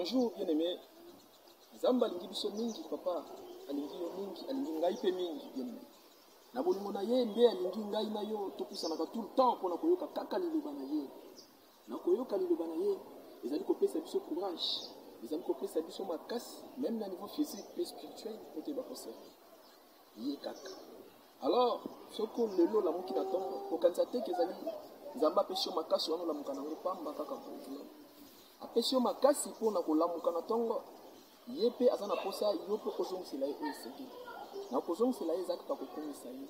jour, bien aimé, Zamba alingi biso mingi, papa, alingi yo mingi, alingi ngai pe mingi, bien aimé. Na bolingo na ye nde alingi ngai na yo topusanaka tout le temps mpona koyoka kaka liloba na ye. Na koyoka liloba na ye, ezali kopesa biso courage, ezali kopesa biso makasi, même na niveau physique et spirituel, po toyeba koservi ye kaka. Alors, soko lelo lamuki na tongo, kokanisa te kezali Nzamba apesi yo makasi wana olamuka nango pamba kaka boye. Apesi yo makasi mpona kolamuka na tongo, ye mpe aza na posa yo mpe kozongisela ye oyo esengeli. Na kozongisela ye ezalaki kokomisa ye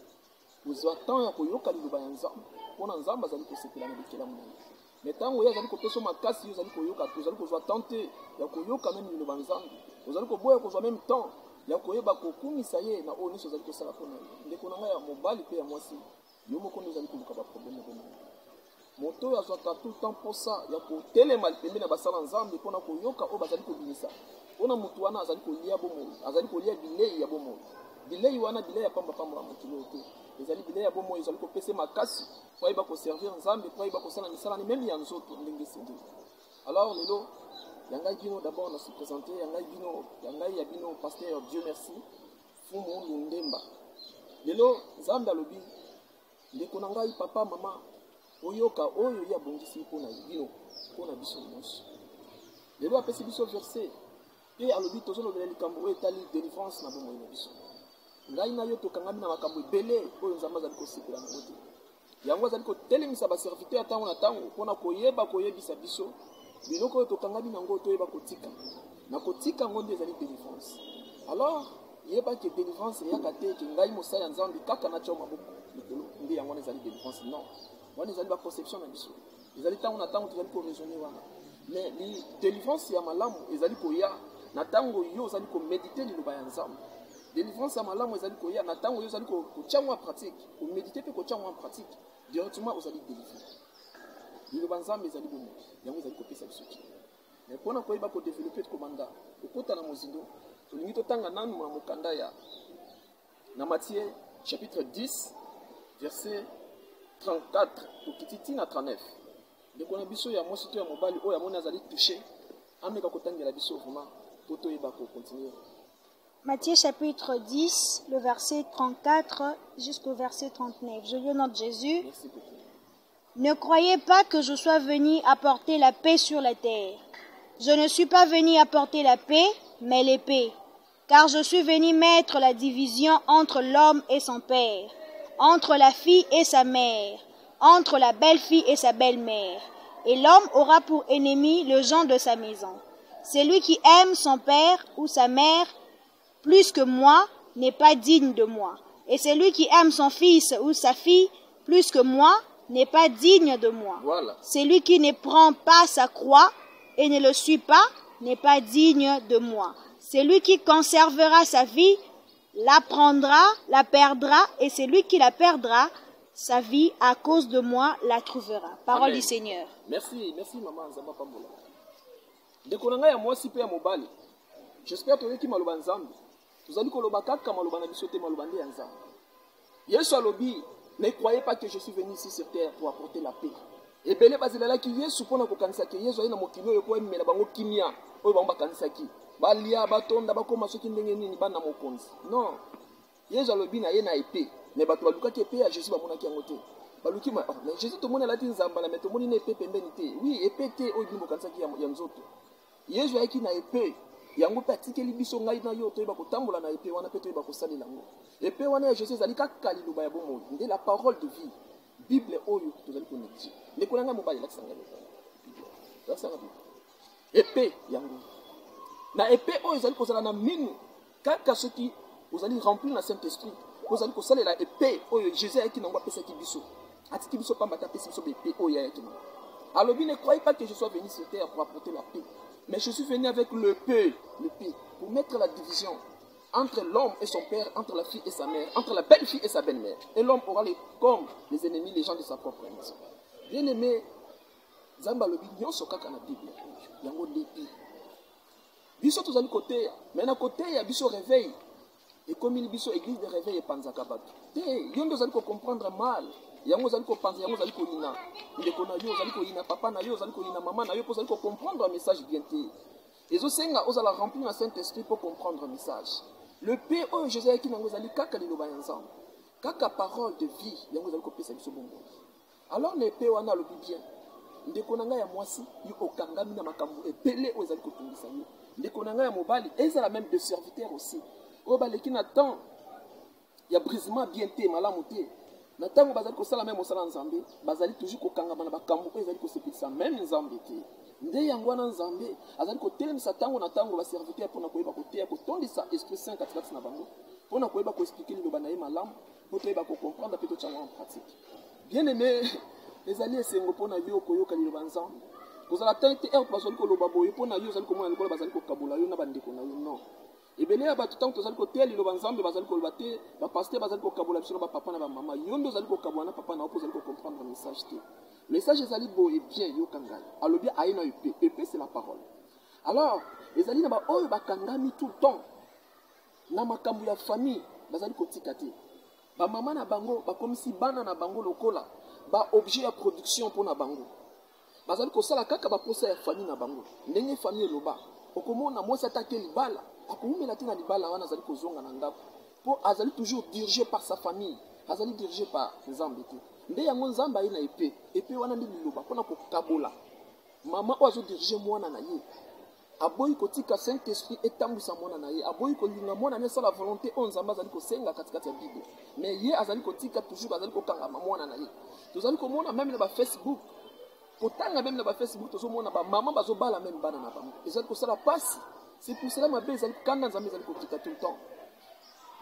kozwa temps ya koyoka liloba ya Nzambe mpona Nzambe azali kosepela na bikelamu na ye. Mais ntango ye azali kopesa yo makasi yo ozali koyoka te, ozali kozwa temps te ya koyoka meme liloba ya Nzambe, ozali koboya kozwa meme temps ya koyeba kokumisa ye na oyo nyonso ozali kosala mpona ye. Ndeko na ngai ya mobali mpe ya mwasi, yo moko nde ozali koluka baprobleme bomoi. Moto oyo azwaka tout le temps mposa ya kotelema pembeni na basala Nzambe mpona koyoka oyo bazali kobimisa. Mpona motu wana azali kolia bomoi, azali kolia bilei ya bomoi. Bilei wana bilei ya pamba ya mokili te. Ezali bilei ya bomoi, ezali kopesa makasi po ayeba koservir Nzambe, po ayeba kosala misala ni meme ya nzoto ndenge esengeli. Alors lelo yangai bino d'abord na se présenter, yangai ya bino pasteur Dieu merci Fumu Lundemba. Lelo Nzambe alobi ndeko na ngai papa mama oyoka oyo ya bongisi mpona bino mpona biso nyonso. Lelo apesi biso verset pe alobi tozolobela likambo oyo etali délivrance na bomoi na biso. Ngai na yo tokangami na makambo ebele oyo Nzambe azali kosepela nango te. Yango azali kotelemisa baserviteur ntango na ntango mpona koyebisa biso biloko oyo tokangami nango toyeba kotika. Na kotika yango nde ezali délivrance. Alors yebaki délivrance eyaka te ke ngai mosala ya Nzambe kaka natya maboko likolo nde yango wana ezali délivrance. Non, wana ezali baconception na biso, ezali ntango na ntango tozali koraisonne wana. Mais délivrance ya malamu ezali koya na ntango yo ozali komédite liloba ya Nzambe. Délivrance ya malamu ezali koya na ntango yo ozali kotia yango en pratique, komédite mpe kotia yango en pratique, directement ozali délivré. Liloba Nzambe ezali bomo, yango ezali kopesa biso ki. Mais mpona koyeba kodévelopper komanda kokota na mozindo, tolingi totanga nanu na mokanda ya na Matthieu chapitre 10 verset 34 tokititi na 39. Ndeko na biso ya mwasi to ya mobali oyo amoni azali touché ameka kotangela biso vraiment po toyeba continuer. Matthieu chapitre 10, le verset 34 jusqu'au verset 39. Je lis au nom de Jésus. Merci beaucoup. Ne croyez pas que je sois venu apporter la paix sur la terre. Je ne suis pas venu apporter la paix, mais l'épée. Car je suis venu mettre la division entre l'homme et son père, entre la fille et sa mère, entre la belle-fille et sa belle-mère. Et l'homme aura pour ennemi le gens de sa maison. Celui qui aime son père ou sa mère plus que moi n'est pas digne de moi. Et celui qui aime son fils ou sa fille plus que moi n'est pas digne de moi. Voilà. Celui qui ne prend pas sa croix et ne le suit pas n'est pas digne de moi. Celui qui conservera sa vie la prendra, la perdra, et celui qui la perdra, sa vie à cause de moi la trouvera. Parole Amen. Du Seigneur. Merci maman Nzamba pambola. Ndeko na ngai ya mwasi pe ya mobali. J'espère toyoki maloba Nzambe. Tozali koloba kaka maloba na biso te maloba nde ya Nzambe. Yesu alobi, ne croyez pas que je suis venu ici sur terre pour apporter la paix. Ebele bazelelaki Yesu mpona kokanisaki Yesu aye na mokili oyo po emela bango kimia oyo bango bakanisaki. Balia batonda bakoma soki ndenge nini bana mokonzi. Non. Yesu alobi na ye na épée. Mais bato balukaki épée ya Jésus bamonaki yango te. Baluki mais Jésus tomoni alati nzamba na mais tomoni na épée pembeni te. Oui, épée te oyo bino bokanisaki ya nzoto. Yesu ayaki na épée. Yango pe atikeli biso ngai na yo toyeba kotambola na épée wana pe toyeba kosalela yango. Épée wana ya Jésus ezali kaka liloba ya bomoi. Nde la parole de vie. Bible oyo tozali konekti. Ndeko na ngai mobali lakisa ngai. Lakisa ngai. Épée yango. Na épée oyo ezali kozala na minu kaka soki ozali rempli na Saint-Esprit. Ozali kosalela épée oyo Jésus ayaki nango apesaki biso. Atiki biso pamba apesi biso épée oyo ayaki nango. Alobi ne croyez pas que je sois venu sur terre pour apporter la paix. Mais je suis venu avec le paix, pour mettre la division entre l'homme et son père, entre la fille et sa mère, entre la belle-fille et sa belle-mère. Et l'homme aura comme les ennemis, les gens de sa propre maison. Bien aimé, Nzamba lobi nyonso kaka na Bible. Yango l'épée. Biso tozali côté, mais na côté ya biso réveil. Et comme il biso église de réveil et panzaka bato. Yondo zali ko comprendre mal. Yango zali ko panza, yango zali ko yina. Ndeko na yo zali ko yina, papa na yo zali ko yina, maman na yo zali ko comprendre un message bien te. ezosenga ozala rempli na Saint-Esprit pour comprendre le message. Le paix oyo Jésus ayaki nango ezali kaka liloba ya Nzambe, kaka parole de vie yango ezali kopesa biso bongo. Alors le paix wana alobi bien, ndeko na ngai ya mwasi yo okangami na makambo ebele oyo ezali kotungisa yo, ndeko na ngai ya mobali ezala même de serviteur aussi oyo baleki na temps ya brisement bien te malamu te, na ntango bazali kosala même mosala Nzambe bazali toujours kokangama na bakambo oyo ezali kosepelisa même Nzambe te. Nde yango wana Nzambe azali kotelemisa ntango na ntango baserviteur mpona koyeba koteya kotondisa Esprit Saint katikati na bango mpona koyeba koexplike liloba na ye malamu mpo toyeba kocomprendre mpe totyango en pratique. Bien aimé, ezali esengo mpona yo koyoka liloba Nzambe kozala te ete bazali koloba boye mpona yo ozali komona lokola bazali kokabola yo na bandeko na yo. Non, ebele ya bato ntango tozali koteya liloba Nzambe bazali koloba te bapaster bazali kokabola biso na bapapa na bamama, yo nde ozali kokabola na papa na yo mpo ozali kocomprendre message te. Message ezali boye bien yoka ngai alobi aye na epée. Epée c'est la parole. Alors ezali na baoyo bakangami tout le temps na makambo ya famille bazali kotika te, bamama na bango bakomisi bana na bango lokola baobjet ya production mpona bango, bazali kosala kaka baposa ya famille na bango. Ndenge famille eloba okomona mwasi atake libala akoumela te na libala wana azali kozonga na ndako mpo azali toujours dirigé par sa famille, azali dirigé par Nzambe te. Nde yango Nzambe aye na epée. Epée wana nde liloba mpona kokabola mama oyo azodirige mwana na ye, aboyi kotika Saint-Esprit etambwisa mwana na ye, aboyi kolinga mwana na esala volonté oyo Nzambe azali kosenga katikati ya Bible, mais ye azali kotika toujours azali kokangama mwana na ye. Tozali komona même na Facebook, kotanga même na Facebook tozomona bamama bazobala même bana na bango, ezali kosala pasi. C'est pour cela mabe ezali kanda Nzambe ezali kotika tout le temps.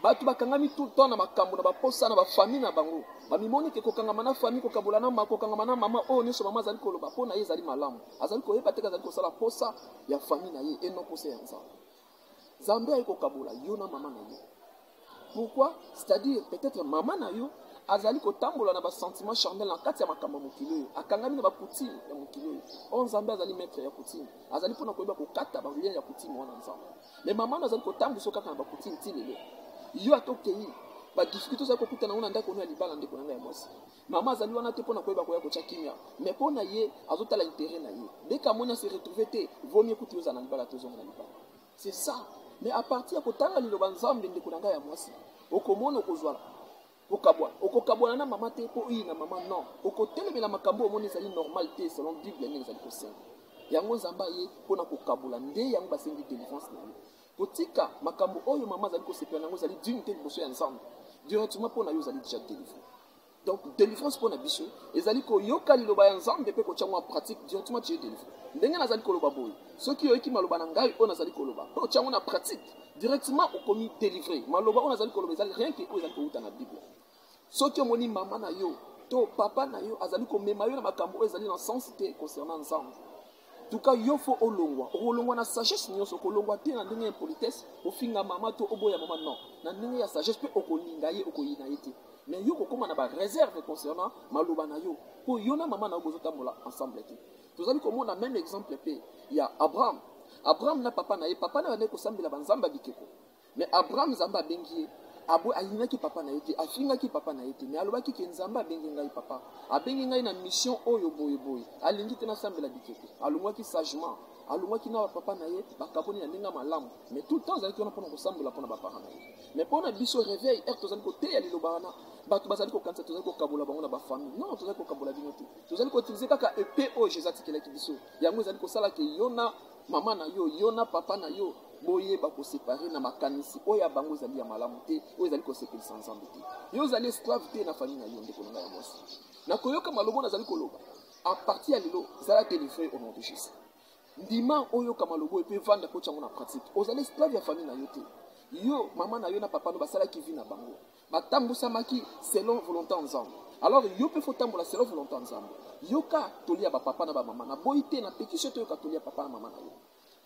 Bato bakangami tout le temps na makambo na baposa na bafamille na bango, bamimoni ke kokangama na famille kokabola na mama kokangama na mama oyo nyonso mama azali koloba mpo na ye ezali malamu, azali koyeba te azali kosala posa ya famille na ye eno posa ya Nzambe. Nzambe ayi kokabola yo na mama na yo. Pourquoi? C'est-à-dire peut-être mama na yo azali kotambola na basentiment charnel na kati ya makambo mokili oyo, akangami na bakutime ya mokili oyo. Oyo Nzambe azali maître ya kutime, azali mpona koyeba kokata balien ya kutime wana Nzambe. Mais mama na azali kotambusa kaka na bakutime ti lelo yo atokei badifficulté ozali kokuta nango na ndako ono ya libala ndeko na ngai ya mwasi, mama azali wana te mpona koyeba koya kotya kimia, mais mpo na ye azotala intérêt na ye. Ndeka amoni ase retrouve te vomi ekuti ozala na libala te ozonga na libala. C'est ça. Mais à partir ya kotanga liloba Nzambe ndeko na ngai ya mwasi okomona okozwala okokabwana na mama te mpo iyi na mama, non, okotelemela makambo omoni ezali normal te selon Bible ndenge ezali kosenga. Yango Nzambe aye mpona kokabola, nde yango basengi délivrance na yo. Kotika makambo oyo mama azali kosepela nango ezali dignité liboso ya Nzambe, directement mpona yo ezali déjà délivré. Donc délivrance mpona biso ezali koyoka liloba ya Nzambe mpe kotyango en pratique, directement tu es délivré. Ndenge nazali koloba boye soki oyoki maloba na ngai oyo nazali koloba mpe otyango na pratique, directement okomi délivré. Maloba oyo nazali koloba ezali rien ke oyo ezali kowuta na Bible. Soki omoni mama na yo to papa na yo azali komema yo na makambo oyo ezali na sens te concernant Nzambe, en tout cas yo fo olongwa na sagesse nyonso, kolongwa te na ndenge ya politesse ofinga mama to oboya mama, non, na ndenge ya sagesse mpe okolinga ye okoyina ye te. Mais yo kokoma na baréserve concernant maloba na yo mpo yo na mama na yo bozotambola ensemble te. Tozali komona même exemple mpe ya Abraham na papa na ye bandeki kosambela banzambe bikeko, mais Abraham Nzambe abengi ye alingaki papa na ye te, afingaki papa na ye te, mais alobaki ke Nzambe abengi ngai papa, abengi ngai na mission oyo boye alingi te nasambela bikeko, alongwaki sagement, alongwaki na papa na ye bakaboni na ndenge malamu, mais tout le temps azalaki wana mpona kosambola mpona bapara na ye. Mais mpona biso réveil tozali koteya liloba wana bato bazali kokanisa tozali kokabola bango na bafamille, non, tozali kokabola bino te, tozali koutilize kaka epée oyo Jésus atikelaki biso, yango ezali kosala ke yo na mama na yo, yo na papa na yo boyeba koséparer na makanisi oyo ya bango ezali ya malamu te, oyo ezali kosepelisa Nzambe te. Yo ozali esclave te na famille na yo ndeko na ngai ya mwasi. Na koyoka maloba nazali koloba à partir ya lelo zala délivré au nom de Jésus. Ndima oyoka maloba epe vanda po tyango na pratique, ozali esclave ya famille na yo te. Yo mama na yo na papa no basalaki vi na bango batambusamaki selon volonté ya Nzambe. Alors yo pe fotambola selon volonté ya Nzambe. Yoka tolia ba papa na ba mama na boyi te na pétition to yoka tolia papa na mama na yo.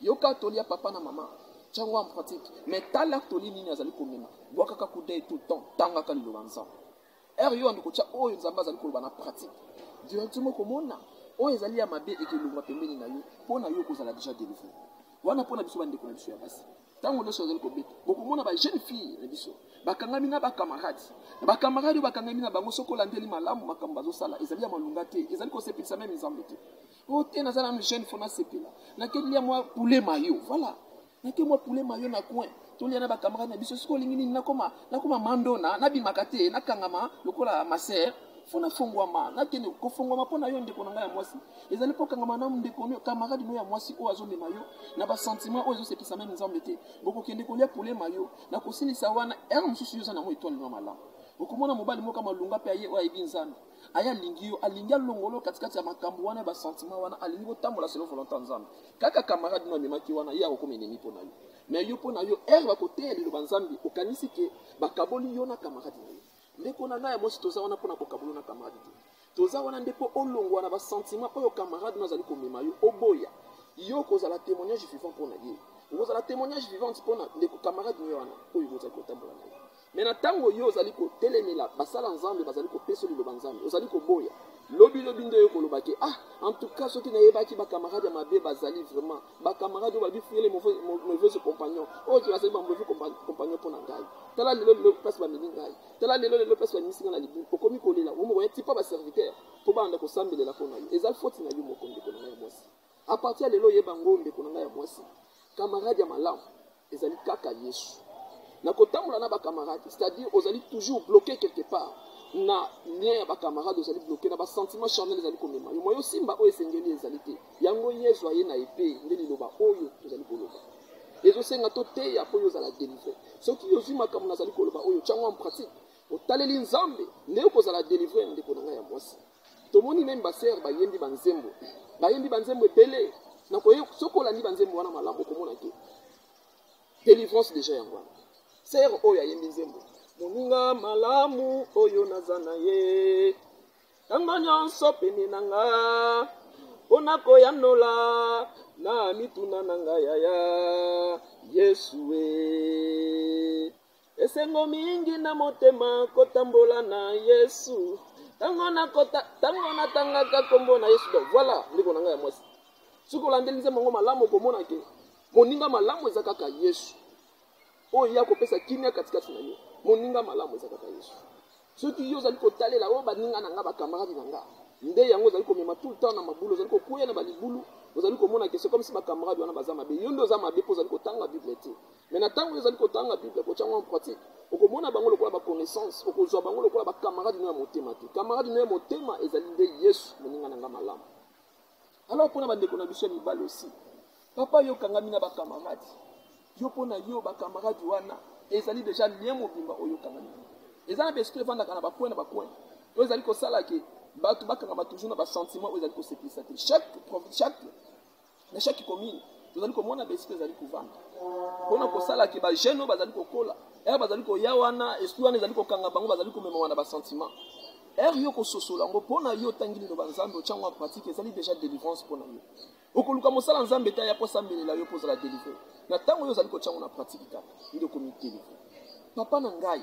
Yoka tolia papa na mama tyango en pratique, mais tala toli nini azali komema bwakaka kudai tout le temps tangaka liloba Nzambe. Yo andiko tya oyo Nzambe azali koloba na pratique, directement komona oyo ezali ya mabe ekelongwa pembeni na yo mpo na yo kozala déjà délivré. wana pona biso bande ko na biso ya basi tango no sozali ko beta boko mona ba jeune fille na biso bakangami na ba camarade bakangami na bango soko landeli malamu makambo bazo sala ezali ya malunga te ezali ko sepelisa même nzambe te o te na zala jeune fona sepela na keli ya moi poulet mayo voilà na ke moi poulet mayo na coin tolia na ba camarade na biso siko lingini na koma mandona na bimaka te na kangama lokola maser fona fongwama na kende ko fongwama pona yo ndeko na ngai ya mwasi ezali po kangama na ndeko no camarade no ya mwasi o azo mema yo na ba sentiment o ezo sepisa même nzambe te boko kende kolia poulet mayo na kosilisa wana mususu yo sana mo étoile no malamu okomona mobali moka malunga pe aye o ayebi nzambe aya lingi yo alingi alongolo katikati ya makambo wana ba sentiment wana alingi kotambola selon volonté nzambe kaka camarade no amemaki wana ye akokoma enemi pona yo mais yo pona yo ba koteya liloba nzambe okanisi ke bakaboli yo na camarade na yo ndeko na ngai mwasi toza wana pona kokabolo na camarade te toza wana ndepo olongwa na ba sentiment oyo camarade no azali komema yo oboya yo kozala témoignage vivant pona ye kozala témoignage vivant pona ndeko camarade no wana oyo kozali kotambola na ye mais na tango yo ozali kotelemela basala nzambe bazali kopesa liloba nzambe ozali koboya lobi nde yo kolobaki en tout cas soki nayebaki bacamarade ya mabe bazali vraiment bacamarade oyo babi fuye les mauvais compagnons oyo ki bazali bamauvais compagnon mpo na ngai tala lelo place bameli ngai tala lelo place bamimisi ngai na libu okomi kolela omoko yatipa baserviteur mpo banda kosambelela mpo na yo ezali foti na yo moko ndeko na ngai ya mwasi a partir ya lelo oyeba ngo ndeko na ngai ya mwasi camarade ya malamu ezali kaka Yesu na kotambola na bacamarade c'est-à-dire ozali toujours bloqué quelque part na lien ya bacamarade ozali bloqué na basentiment charnel ezali komema yo moyo simba oyo esengeli ezali te yango Yesu aye na epe nde liloba oyo tozali koloba ezosenga toteya mpo yo ozala délivre soki ozwi makambo nazali koloba oyo tyango en pratique otaleli nzambe nde okozala délivre ndeko na ngai ya mwasi tomoni meme basere bayembi banzembo ebele na soki olandi banzembo wana malamu okomona te délivrance déjà yango wana sere oyo ayembi nzembo moninga malamu oyo naza na ye ntango nyonso pene na nga mpona koyanola na mituna na ngai yaya Yesu esengo mingi na motema kotambola na Yesu ntango natangaka kombo na Yesu donc voilà ndeko na ngai ya mwasi soki olandeli nzembo yango malamu okomona ke moninga malamu eza kaka Yesu oyo ya kopesa kimia katikati na yo moninga malamu eza kaka Yesu soki yo ozali kotalela oyo baninga na nga bacamarade na nga nde yango ozali komema tout le temps na mabulu ozali kokuya na balibulu ozali komona ke c'est comme si bacamarade wana baza mabe yo nde oza mabe mpo ozali kotanga bible te mais na ntango ozali kotanga bible kotyango en pratique okomona bango lokola baconnaissance okozwa bango lokola bacamarade no ya motema te camarade no ya motema ezali nde Yesu moninga na nga malamu alors mpona bandeko na biso ya mibali aussi papa yo kangami na bacamarade yo mpona yo bacamarade wana ezali déjà lien mobimba oyo kangami eza na besoin evandaka na bacoin oyo ezali kosala ke bato bakangama toujours na basentiment oyo ezali kosepelisa te chaque commune tozali komona besoin ezali kovanda mpona kosala ke bajeune oyo bazali kokola bazali koya wana esprit wana ezali kokanga bango bazali komema wana basentiment yo kososola yango mpona yo otangi liloba nzambe otyango en pratique ezali déjà délivrance mpona yo okoluka mosala nzambe te ya mpo osambelela yo mpo ozala délivre na ntango yo ozali kotyango na pratique kaka nde okomi délivre papa na ngai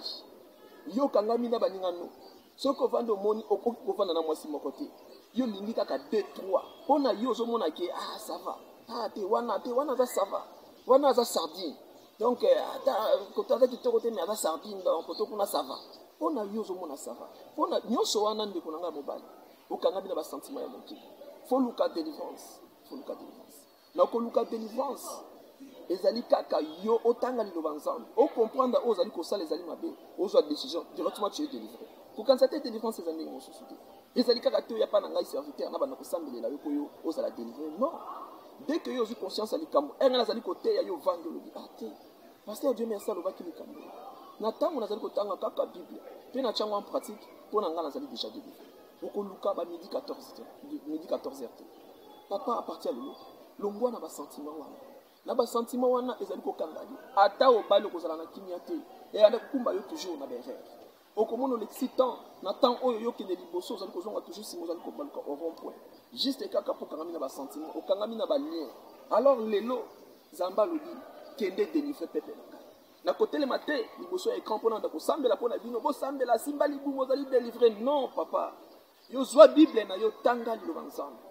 yo kangami na baningano soki ovanda omoni okoki kovanda na mwasi moko te yo lingi kaka 2-3 mpona yo ozomona ke ça va te wana aza ça va wana aza sardine donc koto aza kitoko te me aza sardine donc koto kuna ça va mpona yo ozomona ça va mpona nyonso wana ndeko na ngai mobali okangami na basentiment ya mokili fo luka délivrance na okoluka délivrance ezali kaka yo otanga liloba nzambe ocomprendre oyo ozali kosala ezali mabe ozwa décision directement tu es délivré kokanisa te délivrance ezali ndenge mosusu te ezali kaka te oya mpa na ngai serviteur na banda kosambelela yo mpo yo ozala délivré non dès que yo ozwi conscience ya likambo ngai nazali koteya yo vande olobi te paster Dieu merci alobaki likambo na ntango nazali kotanga kaka bible mpe na tyango en pratique mpo na ngai nazali déjà délivré okoluka bamidi 14h te papa apartir lelo longwa na basentiment wana na basentiment wana ezali kokanga yo ata obali okozala na kimia te eyanda kokumba yo toujours na berere okomona olexitant na temps oyo yokende liboso ozali kozonga toujours nsima ozali kobaluka au rond point juste kaka mpo okangami na basentiment okangami na balien alors lelo nzambe alobi kende délivre pepe na ngai na kotelema te liboso ya écran mpona nda kosambela mpo na bino bosambela simba libumu ozali délivre non papa yo zwa bible na yo tanga liloba nzambe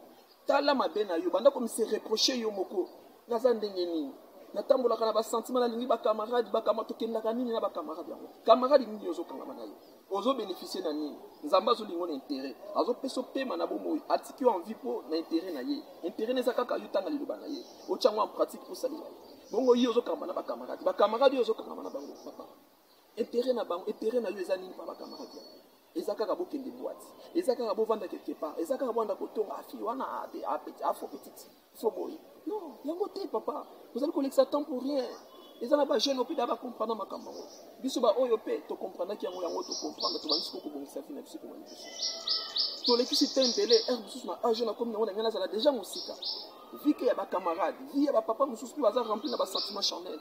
tala mabe na yo banda komise reproche yo moko naza ndenge nini natambolaka na basentiment nalingi bacamarade tokendaka nini na bacamarade yango camarade nini ozokangama na ye ozobénéficie na nini nzambe azolingo na intérêt azopesa opema na bomoi atiki yo envie mpo na intérêt na ye intérêt na eza kaka yo tanga liloba na ye otyango en pratique mpo salela ye bongo ye ozokangama na bacamarade oyo ozokangama na bango papa intérêt na bango intérêt na yo eza nini mpa bacamarade yango eza kaka bokende boîte eza kaka bovanda quelque part eza kaka bovanda kotonga afi wana afo petite fo boye non yango te papa ozali kolekisa temps pour rien eza na bajeune ope da bakomprendre makambo yango biso baoyo mpe tokomprendaki yango tocomprendre tobandisi kokobongisa vi na biso komani biso tolekisi te mbele ere mosusu na age na komi nango na ngai nazala déjà mosika vi ke ya bacamarade vi ya bapapa mosusu mpe baza rempli na basentiment charnel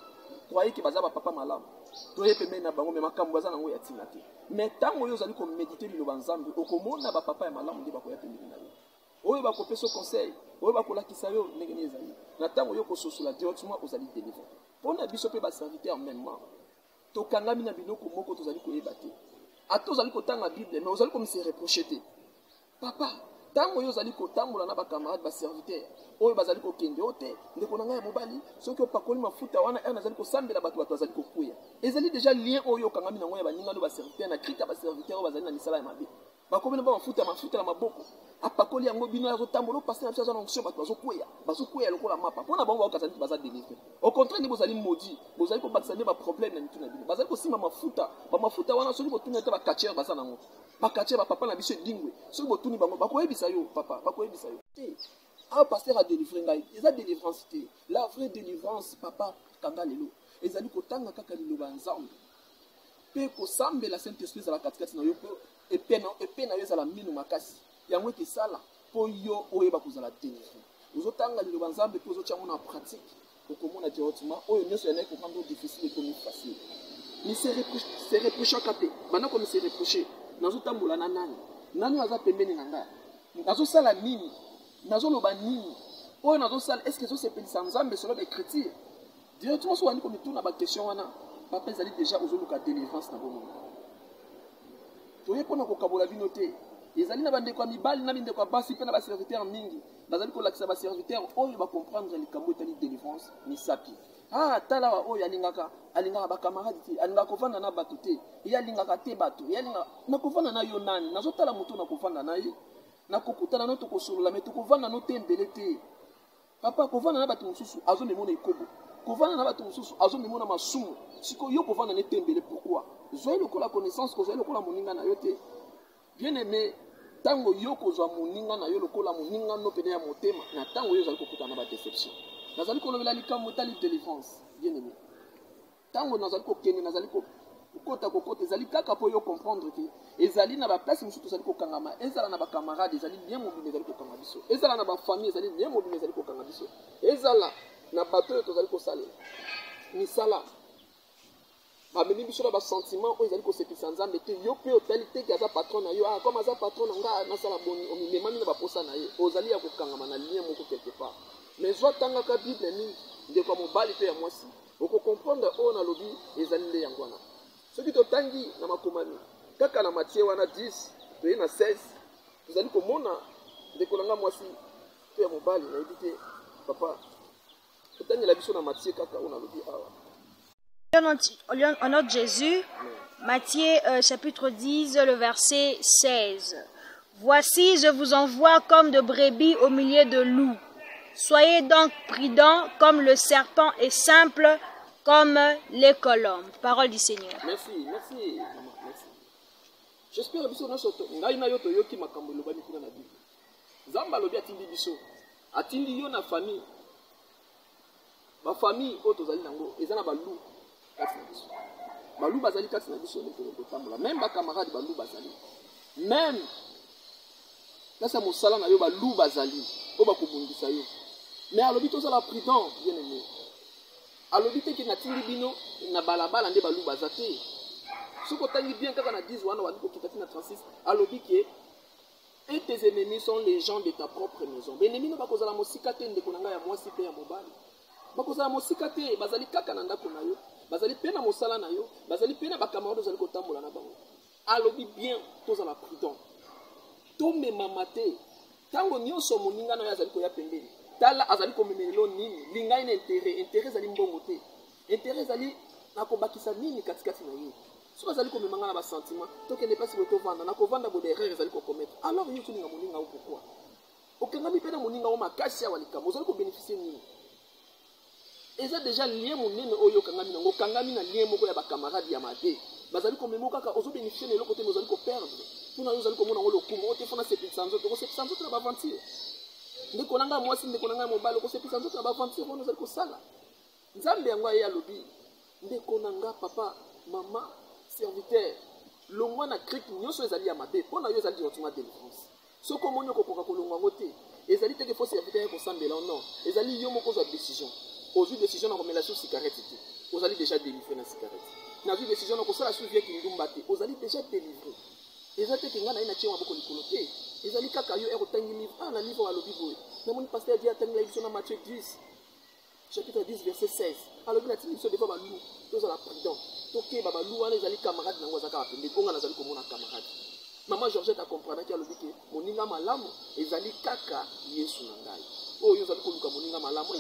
croye ke baza bapapa malamu toye pembeni na bango me makambo baza nango ya ntina te mais ntango oyo ozali komédite liloba nzambe okomona bapapa ya malamu nde bakoya pembeni na yo oyo bakopesa conseil oyo bakolakisa yo ndenge nini ezali na ntango yo kososola directement ozali délivre mpona biso mpe baserviteur mêmement tokangami na biloko moko tozali koyeba te ata ozali kotanga bible mais ozali komise reproche te papa ntango oyo ozali kotambola na bacamarade baserviteur oyo bazali kokende o te ndeko na ngai ya mobali soki opakoli mafuta wana ere nazali kosambela bato bazali kokuya ezali déjà lien oyo okangami nango ya baningano baserviteur na krika baserviteur oyo bazali na misala ya mabe bakomi na mafuta na maboko apakoli yango bino azotambola opase na biso aza na onction bato bazokuya lokola mapa mpona bango baokasa neti baza délivre au contraire nde bozali maudit bozali kobakisa nde baproblème na mitu na bino bazali kosimba bamafuta wana soki botuni ete bacatiere baza nango bacatiere bapapa na biso edingwe soki botuni bango bakoyebisa yo papa bakoyebisa yo te awa paster adélivre ngai eza délivrance te la vraie délivrance papa kanga lelo ezali kotanga kaka liloba nzambe mpe kosambela saint esprit ezala katikati na yo mpe epe na yo ezala mino makasi yango ete esala mpo yo oyeba kozala délivre ozotanga liloba nzambe mpe ozotyango na pratique okomona directement oyo nyonso yanai kokando difficile ekomi facile mise reprochaka te banda komise reproche nazotambola na nani aza pembeni na ngai nazosala nini nazoloba nini oyo nazosala est ce que ezosepelisa nzambe solo baécriture directement so wandi komituna baquestion wana papa ezali déjà ozoluka délivrance na bomoi toye mpona kokabola bino te ezali na bandeko ya mibali na mindeko ya basi mpe na baserviteur mingi bazali kolakisa baserviteur oyo bakomprendre likambo etali délivrance misapi tala oyo alingaka bacamarade te alingaka kovanda na bato te ye alingaka te bato nakovanda na yo nani nazotala moto nakovanda na ye nakokutana no tokosolola me tokovanda no te mbele te papa kovanda na bato mosusu azomemona ekobo kovanda na bato mosusu azomemona masumu sikoyo yo kovanda ne te mbele pourquoi zwai lokola connaissance kozwai lokola moninga na yo te bien aimé ntango yo kozwa moninga na yo lokola moninga no pene ya motema na ntango yo ozali kokutana na badéception nazali kolobela likambo etali délivrance bien aimé ntango nazali kokende nazali kokota ezali kaka mpo yo comprendre ke ezali na baplace mosusu tozali kokangama ezala na bacamarade ezali lien mobima ezali kokanga biso ezala na bafamille ezali lien mobima ezali kokanga biso ezala na bato oyo tozali kosalela misala bamemi biso na basentiment oyo ezali kosepisa nzambe te yo mpe otali teke aza patron na yo comme aza patron na nga nasala boni omimemami na baposa na ye ozali ya kokangama na lien moko quelque part mais zwa tangaka bible mingi ndeko ya mobali mpe ya mwasi okokomprendre oyo nalobi ezali nde yango wana soki totangi na makomami kaka na Matthieu wana 10 toye na 16 tozali komona ndeko na nga mwasi mpe ya mobali nayebi te papa totangela biso na Matthieu kaka oyo nalobi awa. Au nom de Jésus, Matthieu chapitre 10, le verset 16. Voici, je vous envoie comme de brebis au milieu de loups. Soyez donc prudents comme le serpent et simples comme les colombes. Parole du Seigneur. Merci, maman, merci. J'espère que biso nyonso ngai na yo toyoki makambo elobani kuna na Bible. Nzambe alobi atindi biso. Atindi yo na famille. Ba famille oyo tozali nango eza na balu kati na biso. Balu bazali kati na biso ndeko kotambola. Même ba camarade balu bazali. Même kasa mosala na yo balu bazali. Oyo bakobundisa yo. Mais alobi tozala prudent bien aimé. Alobi te ke natindi bino na balabala nde balu baza te. Soki otangi bien kaka na 10 wana wali kokita na 36 alobi ke et tes ennemis sont les gens de ta propre maison. Benemi no bakozala mosika te ndeko na ngai ya mwasi pe ya mobali. Bakozala mosika te bazali kaka na ndako na yo, bazali pe na mosala na yo, bazali pe na bakamarade ozali kotambola na bango. Alobi bien tozala prudent. Tomemama te. Tango nyonso moninga na yo azali koya pembeni. tala azali komemelo nini lingai na intérêt ezali mbongo te intérêt ezali nakobakisa nini katikati na ye soki azali komemanga na basentiment tokende place boye tovanda nakovanda bo derrière ezali kokomettre alors yo tolinga moninga o pourquoi okangami mpe na moninga o makasi awa likambo ozali kobénéficie nini eza déjà lien monene oyo okangami nango okangami na lien moko ya bakamarade ya mabe bazali komema kaka ozobénéficie na eloko te me ozali koperdre mpona yo ozali komona ngo lokumu oyo te fona sepelisa nzoto okosepelisa nzoto na baventure ndeko na ngai mwasi ndeko na ngai mobali okosepelisa nzoto na baventure wana ozali kosala nzambe yango aye alobi ndeko na nga papa mama serviteur longwa na krike nyonso ezali ya mabe mpona yo ezali directement délivrance soki omoni okokoka kolongwa yango te ezali teke fo serviteur ya kosambela non ezali yo moko ozwa décision ozwi décision na komela sur cigarette te ozali déjà délivré na cigarette nazwi décision na kosala sur vie kindumba te ozali déjà délivré eza teke nga na ye na tie maboko likolo te ezali kaka yo ekotangi livre na livre alobi boye namoni paster adi atangela biso na Matthieu 10 chapitre 10 verset 16 alobi natindi biso defa balu tozala prudent tokeba balu wana ezali camarade nango azaka bapembe bonga nazali komona camarade mama Georgette akomprenaki alobi ke moninga malamu ezali kaka yesu na ngai oyo ozali koluka moninga malamu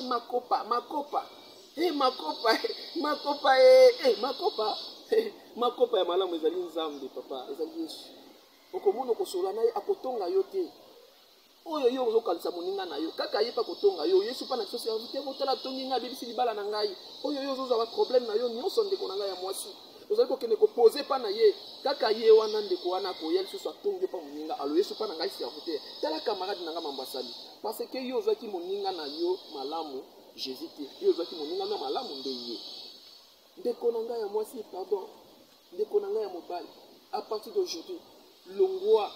makopa ya malamu ezali nzambe papa ezali yesu okomona okosola na ye akotonga yo te oyo yo ozokalisa moninga na yo kaka ye mpa kotonga yo yesu mpa na biso serviteur kotala tongi ngai abebisi libala na ngai oyo yo ozozwa baproblème na yo nyonso ndeko na ngai ya mwasi ozali kokende kopose mpa na ye kaka ye wana ndeko wana akoya lisusu atongi yo mpa moninga alo yesu mpa na ngai serviteur tala camarade na ngai mambo asali parce que yo ozwaki moninga na yo malamu jésus te yo ozwaki moninga na malamu nde ye ndeko na ngai ya mwasi pardon ndeko na ngai ya mobali à partir d'aujourd'hui longwa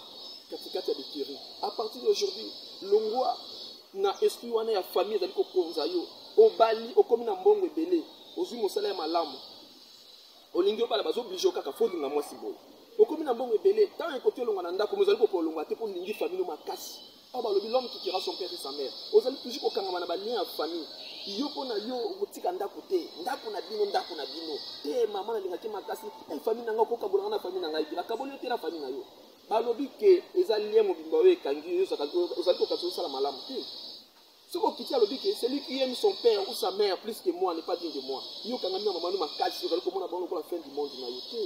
katikati ya bitiri à partir d'aujourd'hui longwa na esprit wana ya famille ezali kokonza yo obali okomi na mbongo ebele ozwi mosala ya malamu olingi obala bazoblige kaka folinga mwasi boye okomi na mbongo ebele ntango ekoti olongwa na ndako ozali kokolongwa te mpo olingi famille makasi awa balobi l'homme qui tuera son père et sa mère ozali toujours kokangama na balien ya famille yo mpo na yo okotika ndako te ndako na bino te mama nalingaki makasi famille na ngai okokabolanga na famille na ngai nakaboli yo te na famille na yo balobi ke eza lien mobimba oyo ekangi yo ozali kokasi osala malamu te soki okiti alobi ke celui qui aime son père ou sa mère plus que moi n'est pas digne de moi yo okangami na mama no makasi ozali komona bango lokola fin du monde na yo te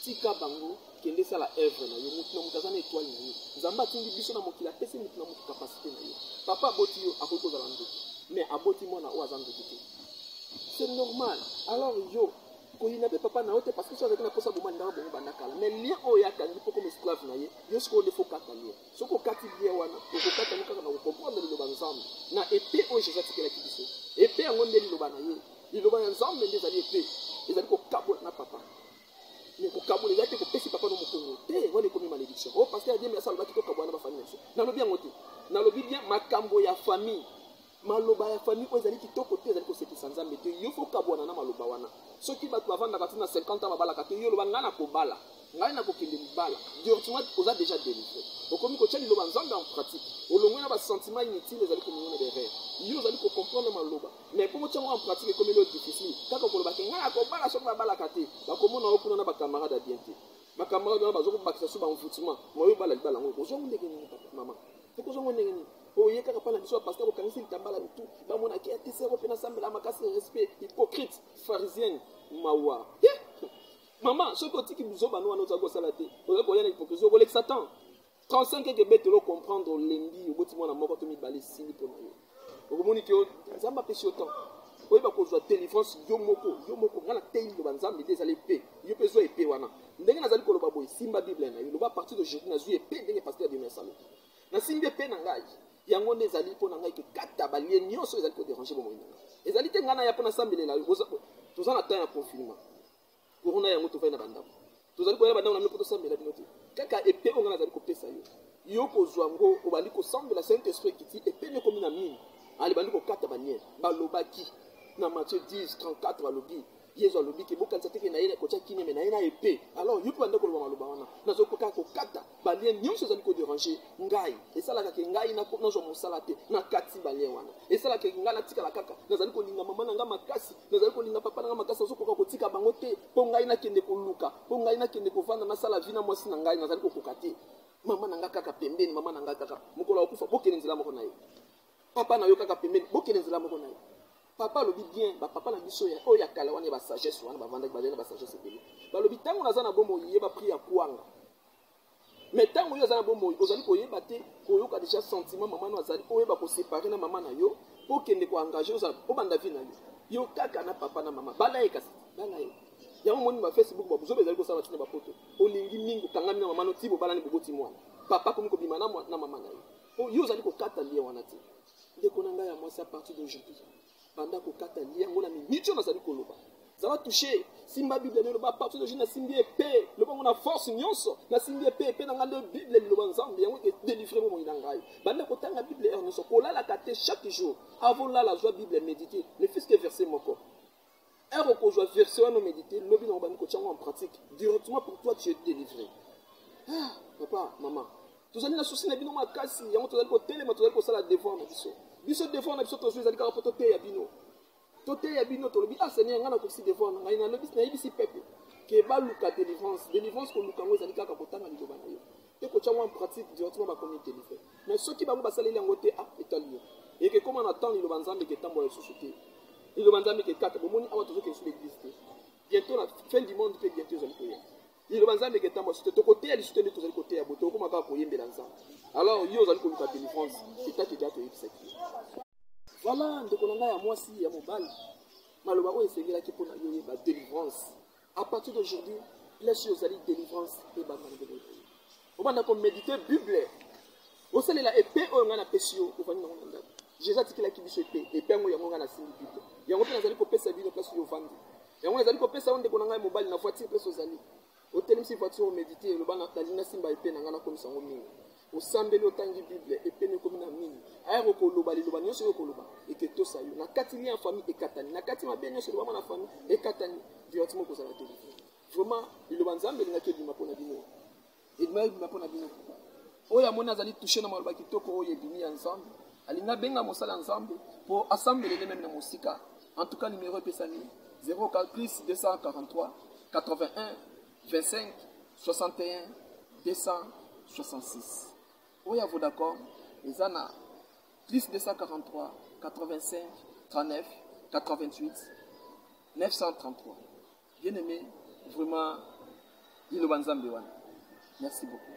tika bango kende sala œuvre na yo mutu na mutu aza na étoile na yo nzambe atindi biso na mokili apesi mutu na mutu capacité na yo papa aboti yo akoki kozala ndoki mais aboti mwana oyo aza ndoki te c'est normal alors yo koyina mpe papa na yo te parce que so azalaki na posa bomani ndanga bongo bandakala mais lien oyo akangi mpo comme esclave na ye yo soki odefo okata lien soki okati lien wana okokata ngo kaka na kokomprendre liloba nzambe na epe oyo jésus atikelaki biso epe yango nde liloba na ye liloba ya nzambe nde ezali epe ezali kokabola na papa mais kokabola ezali te kopesi papa no mokongo te wana ekomi malédiction o paster adiemi asa alobaki tokabola na bafamille na biso nalobi yango te nalobi bien makambo ya famille maloba ya famille oyo ezali kitoko te ezali kosepisa nzambe te yo fo kabwana na maloba wana soki bato bavandaka ti na 50 ans babalaka te yo loba ngai nakobala ngai nakokende libala directement oza déjà délivré okomi kotia liloba nzambe en pratique olongwe na basentiment inutile ezali komingona derrière yo ozali kocomprendre maloba mais mpo motia ngo en pratique ekomi elo difficile kaka kolobake ngai nakobala soki babalaka te bakomona yo kuna na bacamarade abien te bacamarade wana bazokobakisa so bamfoutima moyo obala libala yango ozwango ndenge nini mama foko ozwango ndenge nini oye kaka pana biso pasteur okangisi litambala mitu bamonaki ate sero mpe nasambela makasi respect hypocrite pharisienne mawa mama soki otiki buzobana wana ozali kosala te ozali koya na hypocrisie okolekisa temps 35 ekebete olocomprendre olembi oboti mwana moko to mibale esili mpo na yo okomoni ke nzambe apesi yo temps oyeba kozwa délivrance yo moko nga na tei liloba nzambe nde ezali epe yo mpe zwa epe wana ndenge nazali koloba boye simba bible na yo loba partir d'aujourd'hui nazwi epe ndenge pasteur ademi asalo nasimbi epe na ngai yango nde ezali mpo na ngai kokata balie nyonso ezali kodérange bomoi na ngai ezali te ngai na ya mpo nasambelela yo toza na temps ya confinement korona yango tovai na bandako tozali koya na bandako na bino mpo tosambela bino te kaka epe oyo ngai nazali kopesa yo kozwa ngo obandi kosambela saint esprit ekiti epe nde ekomi na mine alibandi kokata baniere balobaki na Matthieu 10:34 balobi Yesu alobi ke bokanisa teke na ye kotia kineme na ye na epe alors yo mpe bande koloba maloba wana nazokoka kokata balien nyonso ezali kodérange ngai esalaka ke ngai nazwa mosala te nakati balien wana esalaka ke ngai natikala kaka nazali kolinga mama na ngai makasi nazali kolinga papa na ngai makasi nazokoka kotika bango te mpo ngai nakende koluka mpo ngai nakende kovanda nasala vi na mwasi na ngai nazali kokoka te mama na ngai kaka pembeni mama na ngai kaka mokolo akokufa bokende nzela moko na ye papa na yo kaka pembeni bokende nzela moko na yo papa alobi bien bapapa na biso oyo ya kala wana ya basagesse wana bavandaki bazali na basagesse ebele balobi ntango naza na bomoi yeba pri ya kwanga mais ntango oyo aza na bomoi ozali koyeba te koyoka déjà sentiment mama no azali oyeba kosepare na mama na yo okende koengage obanda vie na yo yo kaka na papa na mama bala ye kasi bala ye yango moni ba Facebook babuzo bezali kosala batina bapoto olingi mingi okangami na mama no ti bobalani boboti mwana papa komi kobima na mama na yo yo ozali kokata lie wana te ndeko na ngai ya mwasi à partir d'aujourd'hui banda kokata lie yango na miniti oyo nazali koloba zala touché simba bible ne loba partir d'aujourd'hui na simbi epée lobango na force nyonso na simbi epée na ngai nde bible liloba nzambe yango edelivre bomoi na ngai banda kotanga bible heure nyonso kolalaka te chaque jour avant lala zwa bible méditer ne fût-ce que verset moko heure okozwa verset wana méditer lobi nango bandi kotiango en pratique directement pour toi tu es délivré. Ah papa mama tozali na susi na bino makasi yango tozali kotelema tozali kosala devoir na biso devoir na biso tozwi ezali kaka po toteya bino toteya bino tolobi ah seigneur ngai nakosi devoir na ngai nayebisi pepe ke baluka délivrance koluka yango ezali kaka kotanga liloba na yo te kotiango en pratique directement bakomi délivré mais soki bango basaleli yango te ah etali yo eke koma na temps liloba nzambe ketambola lisusu te liloba nzambe kekata bomoni awa tozoke lisusu l'église te bientôt na fin du monde mpe bientôt ezali koya liloba nzambe ketambola lisusu te tokoteya lisusu te nde tozali koteya boye tokoma kaka koyembela nzambe alors yo ozali koluka délivrance etaki deja toyebisaki voilà ndeko na ngai ya mwasi ya mobali maloba oyo esengelaki mpo na yo oyeba délivrance à partir d'aujourd'hui place oyo ozali délivrance ebanda na bebe obanda komédite bible osalela epée oyo ngai napesi yo ovandi nango na ndako jésus atikelaki biso epée yango yango ngai nasimbi bible yango mpe nazali kopesa bino place oyo ovandi yango nazali kopesa yo ndeko na ngai mobali na voiture place ozali otelemisi voiture omédite eloba nalingi nasimba epée na ngai nakomisa yango mingi osambeli otangi bible epene ekomi na mingi ayako koloba liloba nyonso oyo koloba eketosa yo na kati lia ya famille ekatani na kati mabe nyonso elobama na famille ekatani directement kozala délivré vraiment liloba nzambe elingaki ebima mpo na bino ebima mpo na bino oyo amoni azali touché na maloba kitoko oyo ebimi ya nzambe alingi abenga mosala ya nzambe mpo asambelele meme na mosika en tout cas numéro epesani 04 243 81 25 61 266 oui, à vous d'accord. Les ANA, plus 243, 85, 39, 88, 933. Bien aimé, vraiment, il Merci beaucoup.